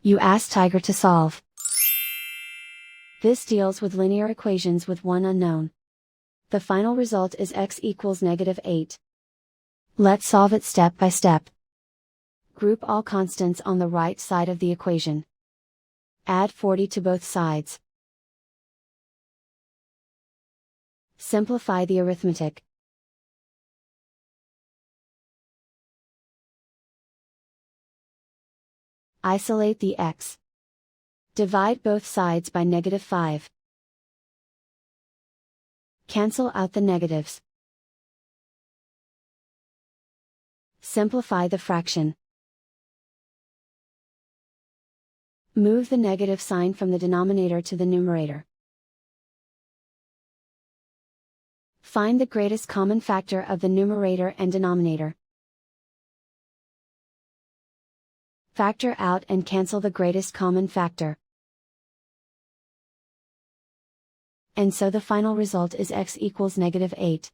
You ask Tiger to solve. This deals with linear equations with one unknown. The final result is x equals -8. Let's solve it step by step. Group all constants on the right side of the equation. Add 40 to both sides. Simplify the arithmetic. Isolate the x. Divide both sides by -5. Cancel out the negatives. Simplify the fraction. Move the negative sign from the denominator to the numerator. Find the greatest common factor of the numerator and denominator. Factor out and cancel the greatest common factor. And so the final result is x equals -8.